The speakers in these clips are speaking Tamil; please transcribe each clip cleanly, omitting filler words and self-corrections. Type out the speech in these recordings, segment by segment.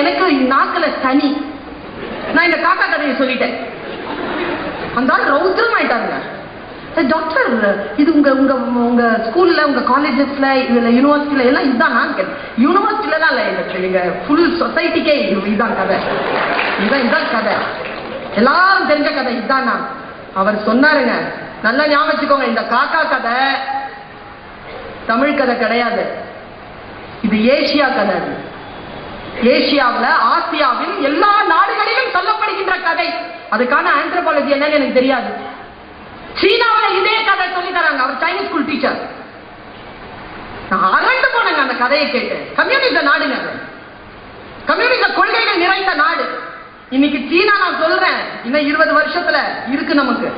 எனக்கு நாக்குல சனி. நான் இந்த காக்கா கதையை சொல்லிட்டேன். அந்த ஆள் ரௌத்ரம் ஆயிட்டாங்க. டாக்டர், இது உங்க உங்க உங்க ஸ்கூல்ல, உங்க காலேஜஸ்ல, இதுல யூனிவர்சிட்டியில எல்லாம் இதுதான். நான் யூனிவர்சிட்டில தான் இல்ல, ஃபுல் சொசைட்டிக்கே இதுதான் கதை, இதுதான் கதை, எல்லாரும் தெரிஞ்ச கதை இதுதான். நான் அவர் சொன்னாருங்க, நல்லா ஞாபகம் வச்சுக்கோங்க, இந்த காக்கா கதை தமிழ் கதை கிடையாது, இது ஏசியா கதை. ஏசியாவில், ஆசியாவில், எல்லா நாடுகளிலும் சொல்லப்படுகின்ற கதை. அதுக்கான ஆந்த்ரோபாலஜி என்னன்னு எனக்கு தெரியாது. சீனாவில் இதே கதை சொல்லி தராங்க. அவர் சைனீஸ் ஸ்கூல் டீச்சர். நான் அரண்டு போனேங்க அந்த கதையை கேட்டு. கம்யூனிச நாடுங்க, கம்யூனிச கொள்கைகள் நிறைந்த நாடு. இன்னைக்கு சீனா, நான் சொல்றேன், இன்னும் 20 வருஷத்துல இருக்கு நமக்கு.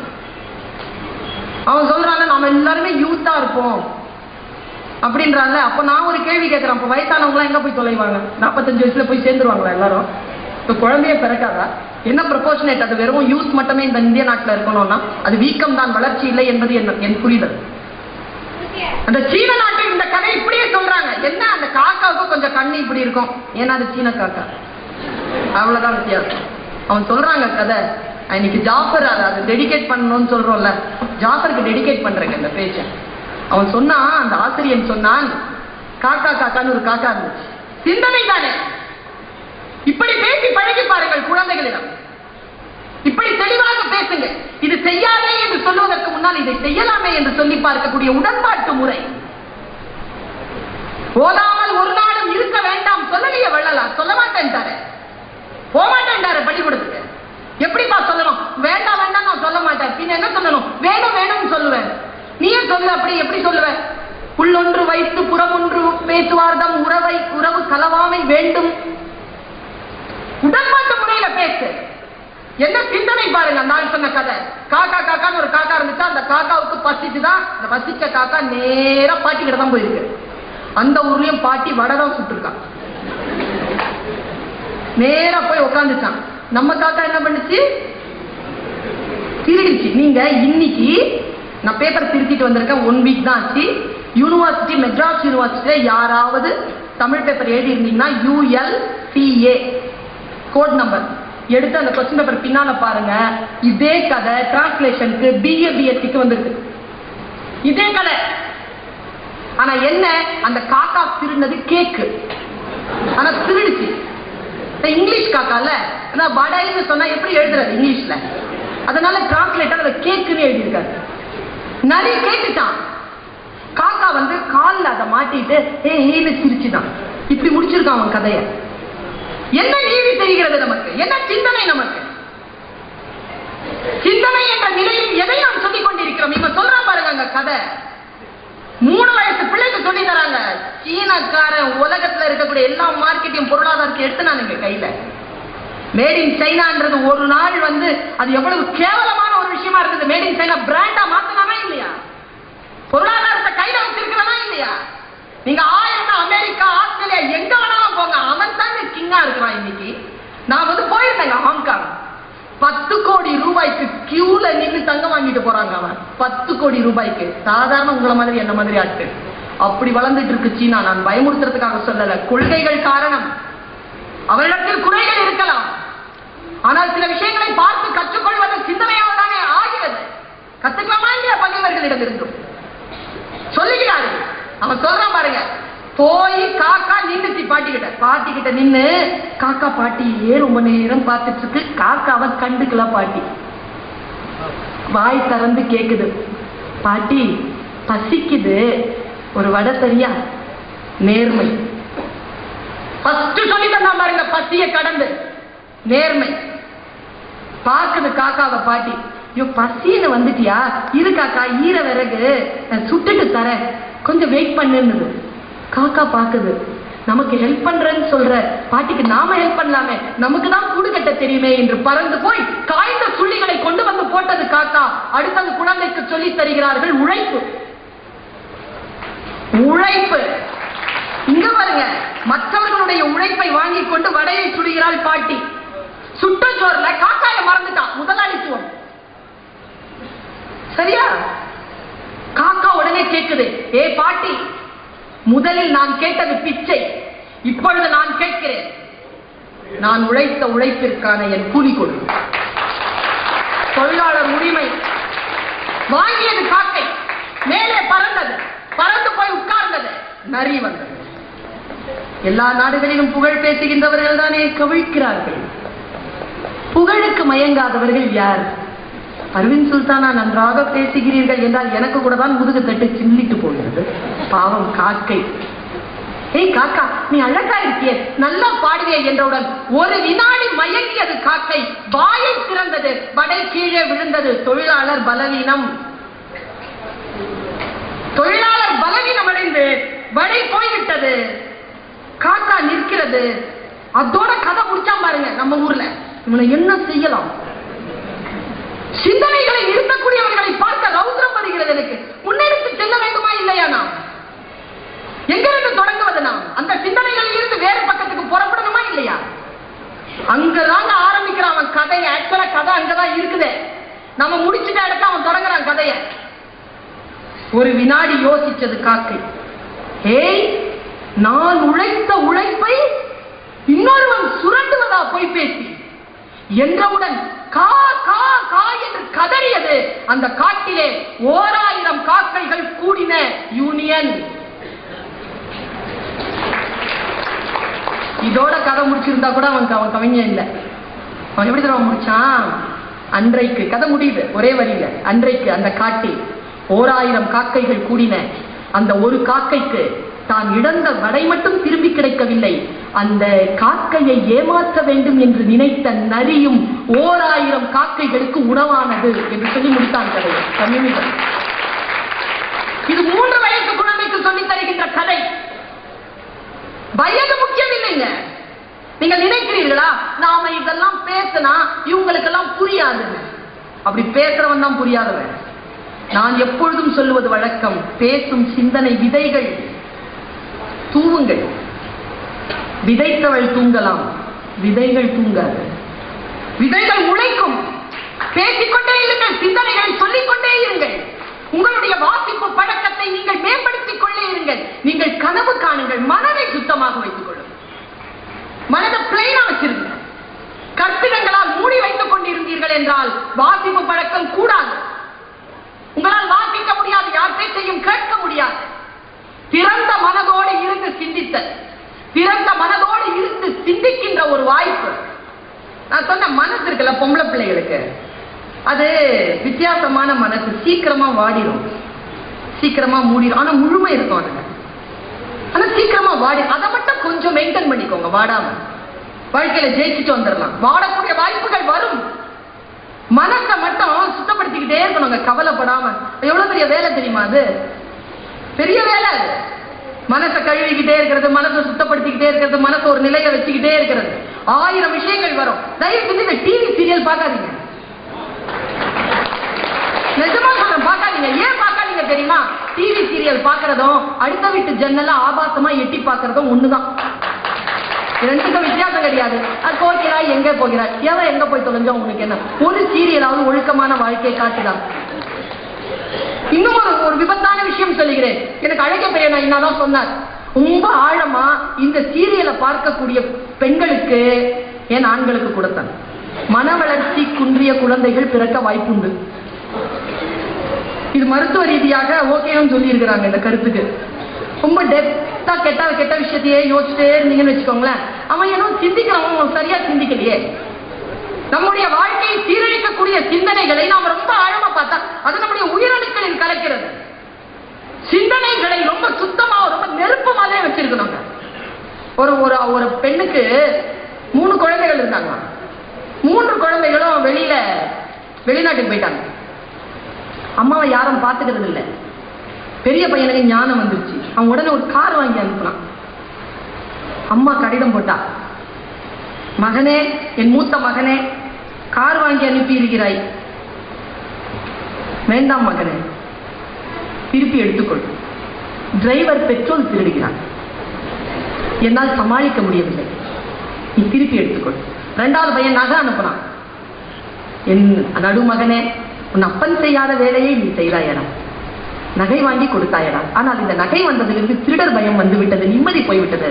அவன் சொல்றாங்க நாம எல்லாருமே யூத்தா இருப்போம் அப்படின்றாங்க. அப்ப நான் ஒரு கேள்வி கேட்கிறேன், அப்ப வயசானவங்க எங்க போய் தொலைவாங்க? 45 வயசுல போய் சேர்ந்துருவாங்களா எல்லாரும்? இப்ப குழந்தைய பிறக்காதா? என்ன ப்ரொபோர்ஷனேட்? அது வெறும் யூத் மட்டுமே இந்த இந்திய நாட்டில் இருக்கணும்னா அது வீக்கம் தான், வளர்ச்சி இல்லை என்பது என் புரிதல். அந்த சீன நாட்டில் இந்த கதை இப்படியே சொல்றாங்க. என்ன, அந்த காக்காவுக்கு கொஞ்சம் கண்ணு இப்படி இருக்கும், ஏன்னா அது சீன காக்கா, அவ்வளவுதான் வித்தியாசம். அவன் சொல்றாங்க கதை. இன்னைக்கு ஜாஃபர் அதை டெடிகேட் பண்ணணும்னு சொல்றோம்ல, ஜாஃபருக்கு டெடிகேட் பண்றேங்க இந்த பேச்சை. அவன் சொன்னான், அந்த ஆசிரியன் சொன்னான், காக்கா காக்கான்னு ஒரு காக்கா இருந்துச்சு. சிந்தனை தானே. இப்படி பேசி பழகி பாருங்கள் குழந்தைகளிடம். இப்படி தெளிவாக பேசுங்க. இது செய்யாதே என்று சொல்வதற்கு முன்னால் இதை செய்யலாமே என்று சொல்லி பார்க்கக்கூடிய உடன்பாட்டு முறை. ஓதாமல் ஒரு நாளும் இருக்க வேண்டாம் சொல்லலையே வள்ளலார். சொல்ல மாட்டேன்டாரு, போமாட்டேன்டாரு பள்ளிக்கூடத்துக்கு. எப்படிப்பா சொல்லணும்? வேண்டாம் வேண்டாம் நான் சொல்ல மாட்டேன். பின்ன என்ன சொல்லணும்? வேணும் வேணும்னு சொல்லுவேன். நீயே சொல்லு. அப்படி எப்படி சொல்லுவேன்? உள்ளொன்று வைத்து புறமொன்று பேசுவார்தம் உறவு கலவாமை வேண்டும். உடன்பாட்டு முறையில பேசு. என்ன சிந்தனை பாருங்க. நான் சொன்ன கதை, காக்கா காக்கான்னு ஒரு காக்கா இருந்துச்சா, அந்த காக்காவுக்கு பசிச்சுதான். அந்த பசிச்ச காக்கா நேரா பாட்டி கிட்ட தான் போயிருக்கு. அந்த ஊர்லயும் பாட்டி வடை தான் சுட்டுருக்கான். நேரா போய் உட்காந்துச்சான். நம்ம காக்கா என்ன பண்ணுச்சு? திருடிச்சு. நீங்க இன்னைக்கு நான் பேப்பர் திருத்திட்டு வந்திருக்கேன், 1 வீக் தான் ஆச்சு. யூனிவர்சிட்டி, மெட்ராஸ் யூனிவர்சிட்டியில யாராவது தமிழ் பேப்பர் எழுதி இருந்தீங்கன்னா ULCA கோட் நம்பர் எடுத்து அந்த கொஸ்டின் பேப்பர் பின்னால பாருங்க. இதே கதை டிரான்ஸ்லேஷனுக்கு BA BSc வந்திருக்கு. இதே கதை. ஆனா என்ன, அந்த காக்கா திருடினது கேக்கு, ஆனா திருடுச்சு. இங்கிலீஷ் காக்கால வடைன்னு சொன்னா எப்படி எழுதுறது இங்கிலீஷ்ல? அதனால டிரான்ஸ்லேட்டர் அதை கேக்குன்னு எழுதியிருக்காரு. நிறைய கேட்டுட்டான். காக்கா காலில் அதை மாட்டிட்டு ஏன்னு சிரிச்சுதான். இப்படி முடிச்சிருக்கான் அவன் கதைய. என்ன நீதி தெரிகிறது நமக்கு? என்ன சிந்தனை நமக்கு? சிந்தனை என்ற நிலையில் எதை நாம் சொல்லிக் கொண்டிருக்கிறோம்? இப்ப சொல்றான் பாருங்க அங்க கதை. 3 வயசு பிள்ளைக்கு சொல்லி தராங்க. சீனக்காரன் உலகத்துல இருக்கக்கூடிய எல்லா மார்க்கெட்டையும் பொருளாதாரத்தை எடுத்துனானுங்க கையில. மேட் இன் சைனான்றது ஒரு நாள் அது எவ்வளவு கேவலமான ஒரு விஷயமா இருக்குது. மேட் இன் சைனா பிராண்டா மாத்தினானா இல்லையா? பொருளாதாரத்தை கையில வச்சிருக்கிறனா இல்லையா? நீங்க 1000 அமெரிக்கா, ஆஸ்திரேலியா எங்க வேணாலும் போங்க, அவன் தான் கிங்கா இருக்கிறான். இன்னைக்கு நான் போயிருந்தேங்க ஹாங்காங். 10 கோடி ரூபாய்க்கு கியூல நின்று தங்கம் வாங்கிட்டு போறாங்க. அவன் 10 கோடி ரூபாய்க்கு. சாதாரண உங்களை மாதிரி என்ன மாதிரி ஆட்டு. அப்படி வளர்ந்துட்டு இருக்கு சீனா. நான் பயமுறுத்துறதுக்காக சொல்லல, கொள்கைகள் காரணம். அவரிடத்தில் குறைகள் இருக்கலாம், ஆனால் சில விஷயங்களை பார்த்து கற்றுக்கொள்வது சிந்தனையாக தானே ஆகிறது. கத்துக்கலாமா இல்லையா? பகைவர்களிடம் இருந்தும் சொல்லுகிறார்கள். அவன் சொல்றான் பாருங்க, போய் காக்கா நின்றுச்சு பாட்டி கிட்ட நின்னு. காக்கா பாட்டியே ரொம்ப நேரம் பார்த்துட்டு இருக்கு. காக்காவை கண்டுக்கல. பாட்டி வாய் திறந்து கேக்குது, பாட்டி பசிக்குது, ஒரு வடை சரியா? நேர்மை ஃபர்ஸ்ட் சொல்லி தந்தான் பாருங்க. பசிய கடந்து நேர்மை. பாக்குது காக்காவை பாட்டி. பசின்னு வந்துட்டியா? இரு காக்கா, ஈர விறகு சுட்டுட்டு தர, கொஞ்சம் வெயிட் பண்ணுன்னு. காக்கா பாக்குது, நமக்கு ஹெல்ப் பண்றேன்னு சொல்ற பாட்டிக்கு நாம ஹெல்ப் பண்ணலாமே, நமக்கு தான் கூடு கட்ட தெரியுமே என்று பறந்து போய் காய்ந்த சுள்ளிகளை கொண்டு வந்து போட்டது காக்கா. அடுத்தது குழந்தைக்கு சொல்லி தருகிறார்கள் உழைப்பு. உழைப்பு இங்க பாருங்க. மற்றவர்களுடைய உழைப்பை வாங்கி கொண்டு வடையை சுடுகிறாள் பாட்டி. சுட்ட ஜோர்ல காக்காய மறந்துட்டான். முதலாளித்துவம் சரியா? காக்கா உடனே கேட்குது, ஏ பாட்டி, முதலில் நான் கேட்டது பிச்சை, இப்பொழுது நான் கேட்கிறேன் நான் உழைத்த உழைப்பிற்கான என் கூலி கொடு. தொழிலாளர் உரிமை வாங்கியது காக்கை, மேலே பறந்தது, பறந்து போய் உட்கார்ந்தது, நரி வந்தது. எல்லா நாடுகளிலும் புகழ் பேசுகின்றவர்கள் தானே கவிழ்க்கிறார்கள். புகழுக்கு மயங்காதவர்கள் யார்? பர்வீன் சுல்தானா, நன்றாக பேசுகிறீர்கள் என்றால் எனக்கு கூட தான் முதுகு தட்டு சில்லிட்டு போகிறது. பாவம் காக்கை. ஏய் காக்கா, நீ அழகா இருக்கிய, நல்லா பாடுவே என்றவுடன் ஒரு வினாடி மயங்கியது காக்கை. வாயை திறந்தது, வடை கீழே விழுந்தது. தொழிலாளர் பலவீனம், தொழிலாளர் பலவீனம் அடைந்து வடை போய்விட்டது. காக்கா நிற்கிறது. அதோட கதை முடிச்சா பாருங்க. நம்ம ஊர்ல இவனை என்ன செய்யலாம்? சிந்தனைகளை நிறுத்தக்கூடியவர்களை பார்க்க ரௌத்ரம் வருகிறது எனக்கு. முன்னெடுத்து செல்ல வேண்டுமா இல்லையா? நாம் எங்கிருந்து தொடங்குவது? நாம் அந்த சிந்தனைகளில் இருந்து வேறு பக்கத்துக்கு புறப்படணுமா இல்லையா? அங்கதாங்க ஆரம்பிக்கிறான் அவன் கதையை. ஆக்சுவலா கதை அங்கதான் இருக்குது. நம்ம முடிச்சுட்ட இடத்த அவன் தொடங்குறான் கதைய. ஒரு வினாடி யோசிச்சது காக்கை. ஏய், நான் உழைத்த உழைப்பை இன்னொருவன் சுரண்டுவதா போய் பேசி என்றவுடன் கா கா கா என்று கதறியது. அந்த காட்டிலே 1000 காக்கைகள் கூடின யூனியன். இதோட கதை முடிச்சிருந்தா கூட அவன் கவிஞன் இல்லை. அவன் எப்படி தடவை முடிச்சான்? அன்றைக்கு கதை முடியுது ஒரே வரியில. அன்றைக்கு அந்த காட்டில் 1000 காக்கைகள் கூடின. அந்த ஒரு காக்கைக்கு தான் இழந்த வடை மட்டும் திரும்பி கிடைக்கவில்லை, அந்த காக்கையை ஏமாற்ற வேண்டும் என்று நினைத்த நரியும் 1000 காக்கைகளுக்கு உணவானது என்று சொல்லி முடித்தான் கதையை. கம்யூனிசம். இது 3 வயசு குழந்தைக்கு சொல்லித் தருகின்ற கதை. வயது முக்கியம் இல்லைங்க. நீங்க நினைக்கிறீர்களா நாம இதெல்லாம் பேசினா இவங்களுக்கெல்லாம் புரியாது? அப்படி பேசுறவன் தான் புரியாதவன். நான் எப்பொழுதும் சொல்லுவது வழக்கம், பேசும் சிந்தனை விதைகள். தூவுங்கள். விதைத்தவள் தூங்கலாம், விதைகள் தூங்காது. விதைகள் உழைக்கும். பேசிக்கொண்டே இருங்கள், சிந்தனைகளை சொல்லிக்கொண்டே இருங்கள். உங்களுடைய வாசிப்பு பழக்கத்தை நீங்கள் மேம்படுத்திக் கொண்டே இருங்கள். நீங்கள் கனவு காணுங்கள். மனதை சுத்தமாக வைத்துக் கொள்ளுங்கள். மனதை பிளைனா வச்சிருங்க. கற்பிதங்களால் மூடி வைத்துக் கொண்டிருந்தீர்கள் என்றால் வாசிப்பு பழக்கம் கூடாது. உங்களால் வாசிக்க முடியாது, யார் பேச்சையும் கேட்க முடியாது. திறந்த மனதோடு இருந்து சிந்தித்த, திறந்த மனதோடு இருந்து சிந்திக்கின்ற ஒரு வாய்ப்பு. நான் சொன்ன மனசு இருக்குல்ல பொம்பளை பிள்ளைகளுக்கு, அது வித்தியாசமான மனசு. சீக்கிரமா வாடிடும், சீக்கிரமா மூடிடும். ஆனா முழுமை இருக்கும் அதுல. ஆனா சீக்கிரமா வாடி. அதை மட்டும் கொஞ்சம் மெயின்டைன் பண்ணிக்கோங்க. வாடாம வாழ்க்கையில ஜெயிச்சுட்டு வந்துடலாம். வாடக்கூடிய வாய்ப்புகள் வரும். மனசை மட்டும் சுத்தப்படுத்திக்கிட்டே இருக்கணுங்க, கவலைப்படாம. எவ்வளவு பெரிய வேலை தெரியுமா அது? பெரிய வேலை. மனசை கழுவிக்கிட்டே இருக்கிறது, மனசை சுத்தப்படுத்திக்கிட்டே இருக்கிறது, மனசை ஒரு நிலையை வச்சுக்கிட்டே இருக்கிறது. 1000 விஷயங்கள் வரும். தயவு செஞ்சு இந்த டிவி சீரியல் பார்க்காதீங்க. நிஜமா சொல்றேன், பார்க்காதீங்க. ஏன் பார்க்காதீங்க தெரியுமா? டிவி சீரியல் பார்க்கறதும் அடுத்த வீட்டு ஜன்னல ஆபாசமா எட்டி பார்க்கறதும் ஒண்ணுதான். ரெண்டுக்கும் வித்தியாசம் கிடையாது. அது போகிறாய் எங்க போகிறாய், எவன் எங்க போய் தொலைஞ்சா உங்களுக்கு என்ன? ஒரு சீரியலாவது ஒழுக்கமான வாழ்க்கையை காட்டுதான். இன்னும் ஒரு விபத்தான விஷயம் சொல்லுகிறேன். எனக்கு அழைக்க பெரிய என்னதான் சொன்னார். ரொம்ப ஆழமா இந்த சீரியலை பார்க்கக்கூடிய பெண்களுக்கு, ஏன் ஆண்களுக்கு கொடுத்தான், மன வளர்ச்சி குன்றிய குழந்தைகள் பிறக்க வாய்ப்புண்டு. இது மருத்துவ ரீதியாக ஓகேன்னு சொல்லி இருக்கிறாங்க. இந்த கருத்துக்கு ரொம்ப டெப்தா கெட்ட விஷயத்தையே யோசிச்சுட்டே இருந்தீங்கன்னு வச்சுக்கோங்களேன், அவன் ஏதோ சிந்திக்கிறவன் சரியா சிந்திக்கலையே. நம்முடைய வாழ்க்கையை சீரழிக்கக்கூடிய சிந்தனைகளை நாம் ரொம்ப ஆழமா பார்த்தா அது நம்முடைய உயிரணுக்களில் கலக்கிறது. சிந்தனைகளை ரொம்ப சுத்தமா ரொம்ப நெருப்பமாவே வச்சிருக்கணும். ஒரு ஒரு பெண்ணுக்கு 3 குழந்தைகள் இருந்தாங்க. 3 குழந்தைகளும் வெளிநாட்டுக்கு போயிட்டாங்க. அம்மாவை யாரும் பார்த்துக்கிறது இல்லை. பெரிய பையனுக்கு ஞானம் வந்துருச்சு. அவன் உடனே ஒரு கார் வாங்கி அனுப்பினான். அம்மா கடிதம் போட்டா, மகனே, என் மூத்த மகனே, கார் வாங்கி அனுப்பி இருக்கிறாய். வேண்டாம் மகனே, திருப்பி எடுத்துக்கொள். டிரைவர் பெட்ரோல் திருடுகிறான், என்னால் சமாளிக்க முடியவில்லை, நீ திருப்பி எடுத்துக்கொள். 2வது பையன் நகை அனுப்பினான். என் நடுமகனே, உன் அப்பன் செய்யாத வேலையை நீ செய்தாயடா, நகை வாங்கி கொடுத்தாயடா. ஆனால் இந்த நகை வந்ததிலிருந்து திருடர் பயம் வந்து விட்டது, நிம்மதி போய்விட்டது.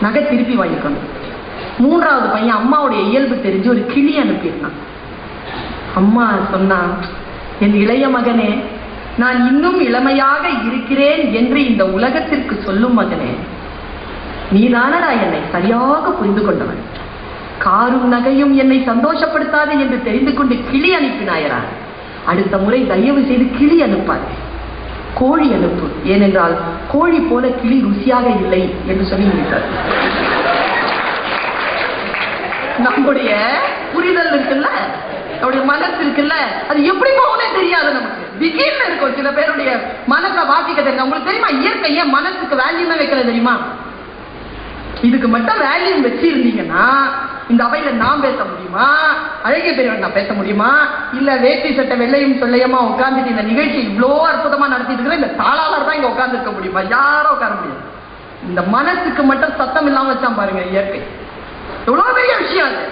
நகை திருப்பி வாங்கிக்கணும். மூன்றாவது பையன் அம்மாவுடைய இயல்பு தெரிஞ்சு ஒரு கிளி அனுப்பியிருந்தான். அம்மா சொன்னா, என் இளைய மகனே, நான் இன்னும் இளமையாக இருக்கிறேன் என்று இந்த உலகத்திற்கு சொல்லும் மகனே, நீதானடா என்னை சரியாக புரிந்து கொண்டவன். காரும் நகையும் என்னை சந்தோஷப்படுத்தாது என்று தெரிந்து கொண்டு கிளி அனுப்பினாயரா, அடுத்த முறை தயவு செய்து கிளி அனுப்பாது, கோழி அனுப்பு. ஏனென்றால் கோழி போல கிளி ருசியாக இல்லை என்று சொல்லி முடித்தார். நம்முடைய புரிதல் இருக்குல்ல, நம்முடைய மனசு இருக்குல்ல, அது எப்படி போகனே தெரியாது நமக்கு. திடீர்னு இருக்கும் சில பேருடைய மனசை வாசிக்க தெரியும். உங்களுக்கு தெரியுமா இயற்கை ஏன் மனசுக்கு வேல்யூமே வைக்கிறது தெரியுமா? இதுக்கு மட்டும் வேல்யூ வச்சு இருந்தீங்கன்னா இந்த அவையில நான் பேச முடியுமா, அழகிய பெரியவன் நான் பேச முடியுமா, இல்ல வேட்டி சட்டை வெள்ளையும் சொல்லையமா உட்கார்ந்துட்டு இந்த நிகழ்ச்சி இவ்வளோ அற்புதமா நடத்திட்டு இருக்கிற இந்த தாளாளர் தான் இங்க உட்கார்ந்து இருக்க முடியுமா? யாரும் உட்கார முடியாது. இந்த மனசுக்கு மட்டும் சத்தம் இல்லாம வச்சான் பாருங்க இயற்கை. எவ்வளவு பெரிய விஷயம் அது.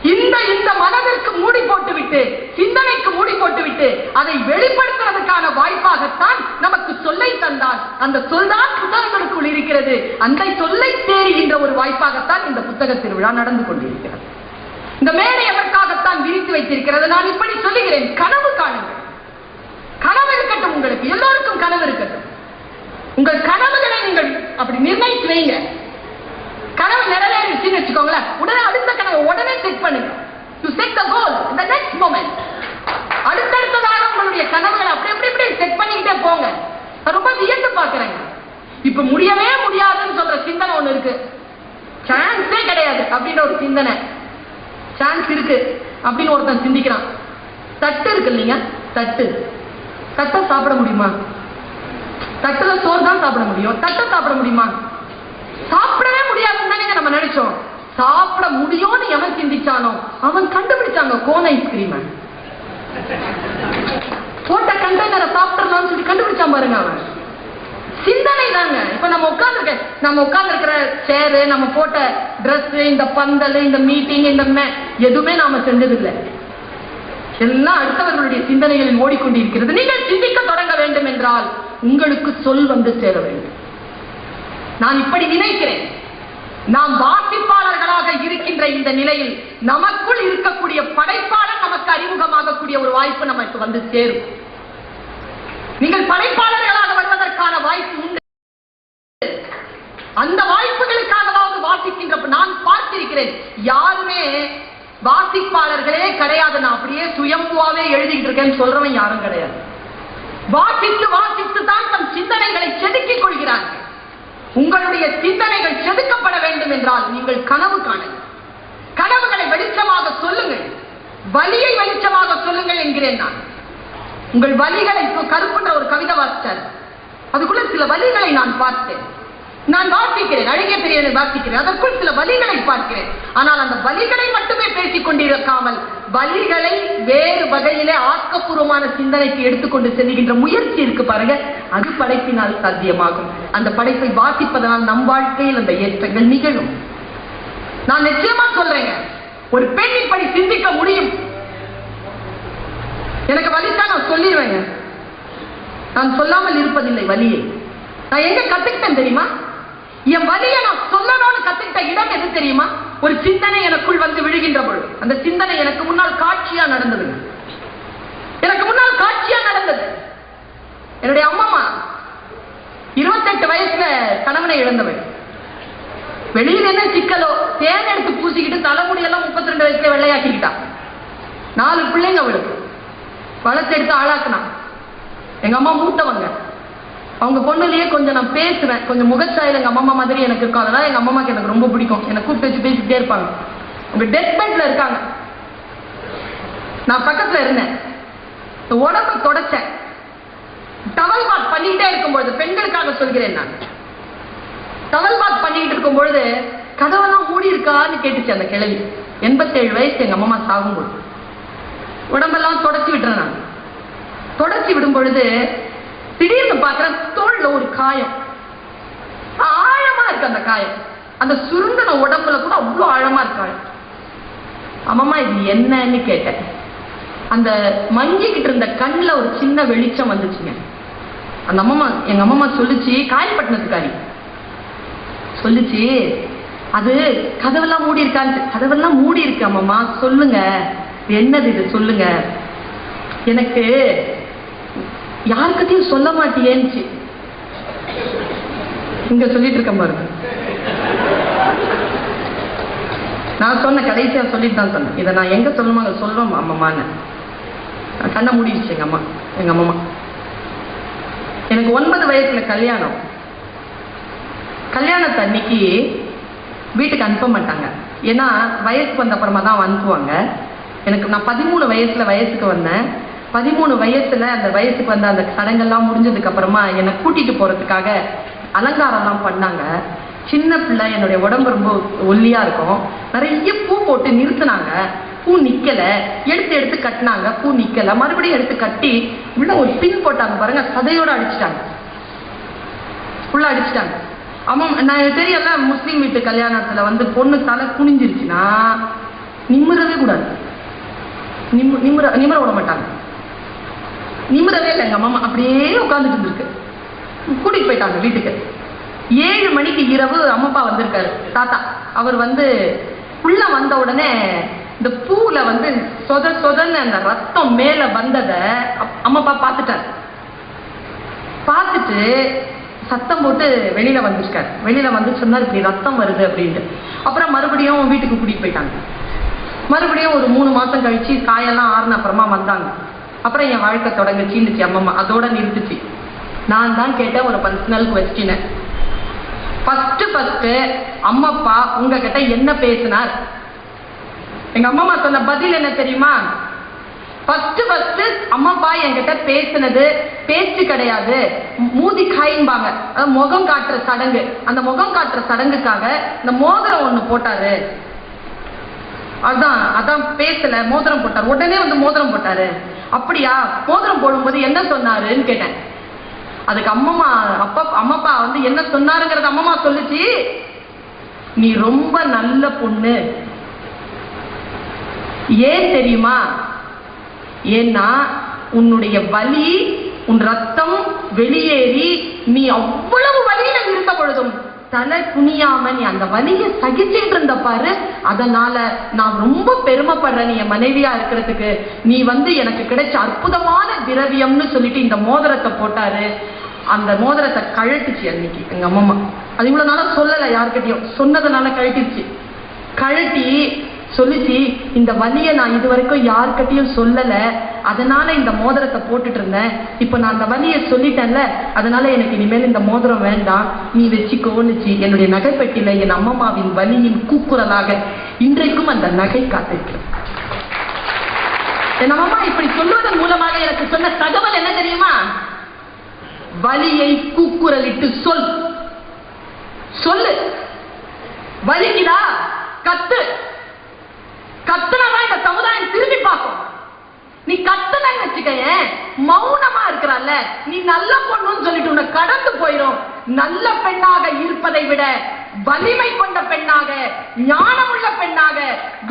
இந்த மனதிற்கு மூடி போட்டுவிட்டு, சிந்தனைக்கு மூடி போட்டுவிட்டு அதை வெளிப்படுத்துறதுக்கான வாய்ப்பாகத்தான் நமக்கு சொல்லை தந்தான். அந்த சொல்தான் புத்தகங்களுக்குள் இருக்கிறது. அந்த சொல்லை தேறுகின்ற ஒரு வாய்ப்பாகத்தான் இந்த புத்தக திருவிழா நடந்து கொண்டிருக்கிறது. இந்த மேடை எதற்காகத்தான் விரித்து வைத்திருக்கிறது? நான் இப்படி சொல்லுகிறேன், கனவு காணுங்கள். கனவு இருக்கட்டும், உங்களுக்கு எல்லோருக்கும் கனவு இருக்கட்டும். உங்கள் கனவுகளை நீங்கள் அப்படி நிர்ணயித்து வைங்க. கனவு நிறைவேறிச்சுன்னு வச்சுக்கோங்களேன், உடனே அடுத்த கனவு உடனே செட் பண்ணுங்க. You set the goal in the next moment. அடுத்தடுத்ததாக உங்களுடைய கனவுகளை அப்படி செட் பண்ணிக்கிட்டே போங்க. நான் ரொம்ப வியந்து பார்க்கிறேங்க. இப்ப முடியவே முடியாதுன்னு சொல்ற சிந்தனை ஒண்ணு இருக்கு. சான்ஸே கிடையாது அப்படின்னு ஒரு சிந்தனை. சான்ஸ் இருக்கு அப்படின்னு ஒருத்தன் சிந்திக்கிறான். தட்டு இருக்கு இல்லைங்க, தட்டை சாப்பிட முடியுமா? தட்டுல சோறு தான் சாப்பிட முடியும். தட்டை சாப்பிட முடியுமா? சாப்பிடவே முடியாதுன்னு தானே நம்ம நினைச்சோம். சாப்பிட முடியும்னு எவன் சிந்திச்சானோ அவன் கண்டுபிடிச்சாங்க கோன் ஐஸ்கிரீம். போட்ட கண்டெய்னரை சாப்பிடலாம்னு சொல்லி கண்டுபிடிச்சான் பாருங்க அவன். சிந்தனை தாங்க. இப்ப நம்ம உட்கார்ந்து இருக்கிற சேரு, நம்ம போட்ட டிரெஸ், இந்த பந்தல், இந்த மீட்டிங், இந்த எதுவுமே நாம செஞ்சதில்லை. எல்லாம் அடுத்தவர்களுடைய சிந்தனைகளில் ஓடிக்கொண்டிருக்கிறது. நீங்கள் சிந்திக்க தொடங்க வேண்டும் என்றால் உங்களுக்கு சொல் வந்து சேர வேண்டும். நான் இப்படி நினைக்கிறேன். நாம் வாசிப்பாளர்களாக இருக்கின்ற இந்த நிலையில் நமக்குள் இருக்கக்கூடிய படைப்பாளர் நமக்கு அறிமுகமாகக்கூடிய ஒரு வாய்ப்பு நமக்கு வந்து சேரும். நீங்கள் படைப்பாளர்களாக வருவதற்கான வாய்ப்பு உண்டு. அந்த வாய்ப்புகளுக்காகவாவது வாசிக்கின்ற நான் பார்த்திருக்கிறேன். யாருமே வாசிப்பாளர்களே கிடையாது, நான் அப்படியே சுயம்புவாவே எழுதிட்டு இருக்கேன்னு சொல்றவன் யாரும் கிடையாது. வாசித்து தான் தம் சிந்தனைகளை செதுக்கிக் கொள்கிறார்கள். உங்களுடைய சிந்தனைகள் செதுக்கப்பட வேண்டும் என்றால் நீங்கள் கனவு காணுங்கள். கனவுகளை வெளிச்சமாக சொல்லுங்கள், வலியை வெளிச்சமாக சொல்லுங்கள் என்கிறேன் நான். உங்கள் வலிகளை கருப்புன்ற ஒரு கவிதை வாசித்தார். அதுக்குள்ள சில வலிகளை நான் பார்த்தேன். நான் வாசிக்கிறேன், அழகிய பெரியவனை வாசிக்கிறேன், அதற்குள் சில வலிகளை பார்க்கிறேன். ஆனால் அந்த வலிகளை மட்டுமே பேசிக் கொண்டிருக்காமல் வலிகளை வேறு வகையிலே ஆக்கப்பூர்வமான சிந்தனைக்கு எடுத்துக்கொண்டு செல்கின்ற முயற்சி இருக்கு பாருங்க, அது படைப்பினால் சாத்தியமாகும். அந்த படைப்பை வாசிப்பதனால் நம் வாழ்க்கையில் அந்த ஏற்றங்கள் நிகழும். நான் நிச்சயமா சொல்றேங்க, ஒரு பெண் இப்படி சிந்திக்க முடியும். எனக்கு வலித்தான் நான் சொல்லிடுவேங்க. நான் சொல்லாமல் இருப்பதில்லை வலியை. நான் எங்க கத்துக்கிட்டேன் தெரியுமா? என் வலியை நான் சொல்லணும்னு கத்துக்கிட்ட இடம் எது தெரியுமா? ஒரு சிந்தனை எனக்குள் வந்து விழுகின்ற பொழுது அந்த சிந்தனை எனக்கு முன்னால் காட்சியா நடந்தது. என்னுடைய அம்மா 28 வயசுல கணவனை இழந்தவள். வெளியில் என்ன சிக்கலோ தேன் எடுத்து பூசிக்கிட்டு தலைமுடியெல்லாம் 32 வயசுல வெள்ளையாக்கிக்கிட்டான். 4 பிள்ளைங்க அவளுக்கு வளர்த்தெடுத்து ஆளாக்குனா. எங்க அம்மா மூத்தவங்க. அவங்க பொண்ணுலயே கொஞ்சம் நான் பேசுவேன், கொஞ்சம் முகச்சாயில் எங்க அம்மா மாதிரி எனக்கு இருக்கும். அதனால எங்க அம்மாக்கு எனக்கு ரொம்ப பிடிக்கும். எனக்கு கூப்பிட்டு வச்சு பேசிட்டே இருப்பாங்க. அவங்க டெத் பெட்ல இருக்காங்க, நான் பக்கத்துல இருந்தேன். உடம்ப தொடச்சேன். டவல் பாத் பண்ணிட்டே இருக்கும்பொழுது, பெண்களுக்காக சொல்கிறேன் நான், டவல் பாத் பண்ணிட்டு இருக்கும் பொழுது கதவெல்லாம் மூடி இருக்கான்னு கேட்டுச்சு அந்த கிழவி. 87 வயசு எங்க அம்மா சாகும்போது. உடம்பெல்லாம் தொடச்சி விட்டுறேன் நான். தொடச்சி விடும் பொழுது திடீர்னு பார்க்கிறேன் தோல்ல ஒரு காயம். ஆழமா இருக்கு அந்த காயம். அந்த சுருங்கின உடம்புல கூட அவ்வளவு ஆழமா இருக்கு. அம்மா இது என்னன்னு கேட்டேன். அந்த மங்கிக்கிட்டு இருந்த கண்ணுல ஒரு சின்ன வெளிச்சம் வந்துச்சுங்க. அந்த அம்மா, எங்க அம்மா சொல்லுச்சு, காயப்பட்டினத்துக்காரி சொல்லுச்சு, அது கதவெல்லாம் மூடி இருக்கான்னு. கதவெல்லாம் மூடி இருக்கு அம்மா, சொல்லுங்க என்னது இது சொல்லுங்க. எனக்கு யாருக்கிட்டையும் சொல்ல மாட்டியேன்னு இங்க சொல்லிட்டு இருக்க பாருங்க. நான் சொன்ன கடைசியா சொல்லிட்டு தான் சொன்னேன், இதை நான் எங்க சொல்லணுமோ அங்க சொல்றோம் அம்மான்னு. கண்ணை மூடிடுச்சு எங்க அம்மா. எனக்கு 9 வயசுல கல்யாணம். கல்யாணத்தை அன்னைக்கு வீட்டுக்கு அனுப்ப மாட்டாங்க, ஏன்னா வயசுக்கு வந்த அப்புறமா தான் அனுப்புவாங்க. நான் 13 வயசுக்கு வந்தேன். 13 வயசுல அந்த வயசுக்கு வந்த அந்த சடங்கெல்லாம் முடிஞ்சதுக்கு அப்புறமா என்னை கூட்டிட்டு போறதுக்காக அலங்காரம்லாம் பண்ணாங்க. சின்ன பிள்ளை, என்னுடைய உடம்பு ரொம்ப ஒல்லியா இருக்கும். நிறைய பூ போட்டு நிறுத்தினாங்க. பூ நிக்கல, எடுத்து கட்டினாங்க. பூ நிக்கல, மறுபடியும் எடுத்து கட்டி உள்ள ஒரு பின் போட்டாங்க பாருங்க, சதையோட அடிச்சுட்டாங்க. உள்ள அடிச்சுட்டாங்க. ஆமா, நான் தெரியல, முஸ்லீம் வீட்டு கல்யாணத்துல வந்து பொண்ணு தலை குனிஞ்சிருச்சுன்னா நிமிரவே கூடாது. நிமிர விட மாட்டாங்க. நிமிரவே இல்லை. எங்க அம்மா அப்படியே உட்கார்ந்துட்டு இருந்திருக்கு. கூட்டிட்டு போயிட்டாங்க வீட்டுக்கு. 7 மணிக்கு இரவு அம்மாப்பா வந்திருக்காரு, தாத்தா. அவர் வந்து உள்ள வந்த உடனே இந்த பூல வந்து சொதன்னு அந்த ரத்தம் மேல வந்ததை அம்மாப்பா பார்த்துட்டார். பார்த்துட்டு சத்தம் போட்டு வெளியில வந்திருக்காரு. வெளியில வந்து சொன்னார், இப்படி ரத்தம் வருது அப்படின்ட்டு. அப்புறம் மறுபடியும் வீட்டுக்கு கூட்டிட்டு போயிட்டாங்க. மறுபடியும் ஒரு 3 மாசம் கழிச்சு காயெல்லாம் ஆறுன அப்புறமா வந்தாங்க. அப்புறம் என் வாழ்க்கை தொடங்குச்சின்னுச்சு அம்மா. அதோட நிறுத்துச்சு. நான் தான் கேட்டேன் ஒரு பர்சனல் கொஸ்டின். ஃபர்ஸ்ட் அம்மாப்பா உங்ககிட்ட என்ன பேசினார்? எங்க அம்மா சொன்ன பதில் என்ன தெரியுமா? ஃபர்ஸ்ட் அம்மாப்பா என்கிட்ட பேசினது பேச்சு கிடையாது, மூதி காயின்பாங்க, முகம் காட்டுற சடங்கு. அந்த முகம் காட்டுற சடங்குக்காக இந்த மோதிரம் ஒண்ணு போட்டாரு. அதான் பேசல, மோதிரம் போட்டார். உடனே வந்து மோதிரம் போட்டாரு. அப்படியா? மோதிரம் போடும்போது என்ன சொன்னாருன்னு கேட்டேன். அதுக்கு அம்மாப்பா வந்து என்ன சொன்னாருங்கிறது அம்மா சொல்லுச்சு, நீ ரொம்ப நல்ல பொண்ணு. ஏன் தெரியுமா? ஏன்னா உன்னுடைய வலி, உன் ரத்தம் வெளியேறி நீ அவ்வளவு வலியில இருந்த பொழுதும் தலை குனியாம நீ அந்த வலியை சகிச்சுட்டு இருந்த பாரு. அதனால நான் ரொம்ப பெருமைப்படுறேன் நீ என் மனைவியா இருக்கிறதுக்கு. நீ வந்து எனக்கு கிடைச்ச அற்புதமான திரவியம்னு சொல்லிட்டு இந்த மோதிரத்தை போட்டாரு. அந்த மோதிரத்தை கழட்டுச்சு அன்னைக்கு எங்க அம்மா. அது இவ்வளவு நாளா சொல்லல யாருக்கிட்டையும், சொன்னதுனால கழட்டிடுச்சு. கழட்டி சொல்லிச்சு, இந்த வலியை நான் இது வரைக்கும் யாருக்கிட்டையும் சொல்லல, அதனால இந்த மோதிரத்தை போட்டுட்டு இருந்தேன். இப்ப நான் அந்த வலியை சொல்லிட்டேன்ல, அதனால எனக்கு இனிமேல் இந்த மோதிரம் வேண்டாம், நீ வச்சுக்கோன்னுச்சு. என்னுடைய நகைப்பெட்டியில என் அம்மாவின் வலியின் கூக்குரலாக இன்றைக்கும் அந்த நகை காத்திருக்கு. என் அம்மா இப்படி சொல்வதன் மூலமாக எனக்கு சொன்ன தகவல் என்ன தெரியுமா? வலியை கூக்குரலிட்டு சொல்லு. வலிக்குதா? கத்துனதான் இந்த சமுதாயம் திரும்பி பார்க்கும். நீ கத்துனன்னு வச்சுக்க, மௌனமா இருக்கிறாள், நீ நல்ல பொண்ணுன்னு சொல்லிட்டு உன்னை கடந்து போயிடும். நல்ல பெண்ணாக இருப்பதை விட வலிமை கொண்ட பெண்ணாக, ஞானமுள்ள பெண்ணாக,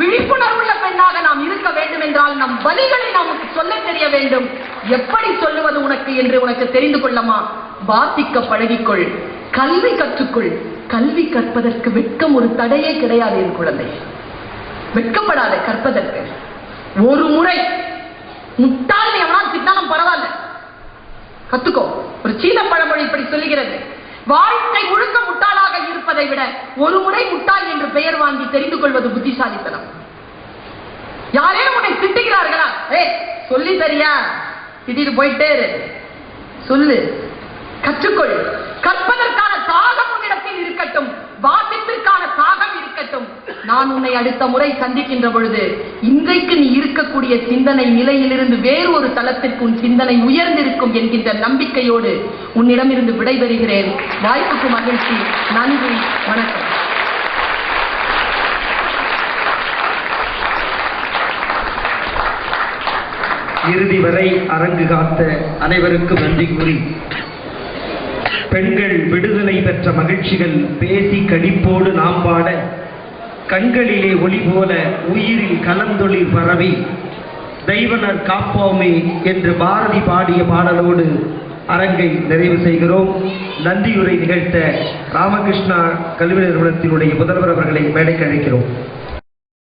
விழிப்புணர்வுள்ள பெண்ணாக நாம் இருக்க வேண்டும் என்றால் நம் வலிகளை நமக்கு சொல்ல தெரிய வேண்டும். எப்படி சொல்லுவது உனக்கு என்று உனக்கு தெரிந்து கொள்ளமா? வாசிக்க பழகிக்கொள், கல்வி கற்றுக்கொள். கல்வி கற்பதற்கு வெட்கம் ஒரு தடையே கிடையாது என் குழந்தை. வெட்கப்படாத கற்பதற்கு. ஒரு முறை முட்டாள் எவனால் திட்டாலும் பரவாயில்ல, கத்துக்கோ. ஒரு சீன பழமொழி இப்படி சொல்லுகிறது, வாழ்க்கை முழுக்க முட்டாளாக இருப்பதை விட ஒரு முறை முட்டாள் என்று பெயர் வாங்கி தெரிந்து கொள்வது புத்திசாலித்தனம். யாரேனும் உன்னை திட்டுகிறார்களா? சொல்லி தரியா? திட்டிட்டு போயிட்டே சொல்லு, கற்றுக்கொள். கற்பதற்கான தாகம் உன்னிடத்தில் இருக்கட்டும், வாசிப்பிற்கான தாகம் இருக்கட்டும். நான் உன்னை அடுத்த முறை சந்திக்கின்ற பொழுது இன்றைக்கு நீ இருக்கக்கூடிய சிந்தனை நிலையிலிருந்து வேறு ஒரு தளத்திற்கு உன் சிந்தனை உயர்ந்திருக்கும் என்கின்ற நம்பிக்கையோடு உன்னிடமிருந்து விடைபெறுகிறேன். வாய்ப்புக்கு மகிழ்ச்சி. நன்றி, வணக்கம். இறுதி வரை அரங்கு காத்த அனைவருக்கும் நன்றி கூறி, பெண்கள் விடுதலை பெற்ற மகிழ்ச்சிகள் பேசி கடிப்போடு நாம் பாட, கண்களிலே ஒளி போல உயிரில் கலந்தொளி பரவி, தெய்வனர் காப்போமே என்று பாரதி பாடிய பாடலோடு அரங்கை நிறைவு செய்கிறோம். நன்றியுரை நிகழ்த்த ராமகிருஷ்ணா கல்வி நிறுவனத்தினுடைய முதல்வர் அவர்களை மேடைக்கு அழைக்கிறோம்.